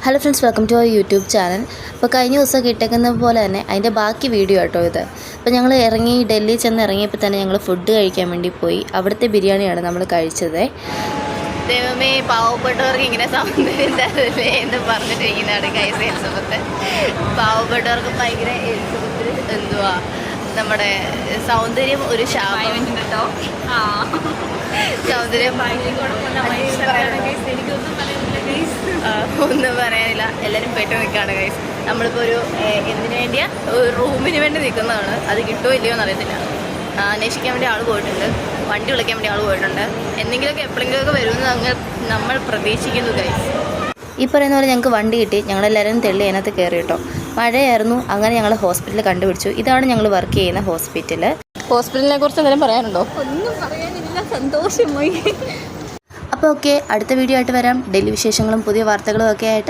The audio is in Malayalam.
Hello friends, welcome to our YouTube channel. അപ്പോൾ കഴിഞ്ഞ ദിവസം കിട്ടുന്ന പോലെ തന്നെ അതിൻ്റെ ബാക്കി വീഡിയോ കേട്ടോ ഇത്. അപ്പോൾ ഞങ്ങൾ ഡൽഹി ചെന്ന് ഇറങ്ങിയപ്പോൾ തന്നെ ഞങ്ങൾ ഫുഡ് കഴിക്കാൻ വേണ്ടി പോയി. അവിടുത്തെ ബിരിയാണിയാണ് നമ്മൾ കഴിച്ചത്. ദൈവമേ, പാവപ്പെട്ടവർക്ക് ഇങ്ങനെ സൗന്ദര്യം തരല്ലേ എന്ന് പറഞ്ഞിട്ടിരിക്കുന്നതാണ് കൈസ് എലിസബത്ത്. പാവപ്പെട്ടവർക്ക് ഭയങ്കര എലിസബത്തിൽ എന്തുവാ നമ്മുടെ സൗന്ദര്യം ഒരു ശാപം കേട്ടോ. സൗന്ദര്യം ഒന്നും പറയാനില്ല, എല്ലാവരും പെട്ട് നിൽക്കുകയാണ് കൈസ്. നമ്മളിപ്പോൾ എന്തിനു വേണ്ടിയാ റൂമിന് വേണ്ടി നിൽക്കുന്നതാണ്. അത് കിട്ടുമോ ഇല്ലയോ എന്നറിയത്തില്ല. അന്വേഷിക്കാൻ വേണ്ടി ആൾ പോയിട്ടുണ്ട്, വണ്ടി വിളിക്കാൻ വേണ്ടി ആൾ പോയിട്ടുണ്ട്. എന്തെങ്കിലുമൊക്കെ എപ്പോഴെങ്കിലുമൊക്കെ വരുമെന്ന് നമ്മൾ പ്രതീക്ഷിക്കുന്നു കൈസ്. ഈ പറയുന്ന പോലെ ഞങ്ങൾക്ക് വണ്ടി കിട്ടി. ഞങ്ങളെല്ലാവരും തെള്ളി അതിനകത്ത് കയറി കേട്ടോ. മഴയായിരുന്നു. അങ്ങനെ ഞങ്ങൾ ഹോസ്പിറ്റൽ കണ്ടുപിടിച്ചു. ഇതാണ് ഞങ്ങൾ വർക്ക് ചെയ്യുന്ന ഹോസ്പിറ്റൽ. ഹോസ്പിറ്റലിനെ കുറിച്ച് എന്തെങ്കിലും പറയാനുണ്ടോ? ഒന്നും പറയാനില്ല, സന്തോഷമായി. അപ്പോൾ ഓക്കെ, അടുത്ത വീഡിയോ ആയിട്ട് വരാം. ഡെയിലി വിശേഷങ്ങളും പുതിയ വാർത്തകളും ഒക്കെ ആയിട്ട്.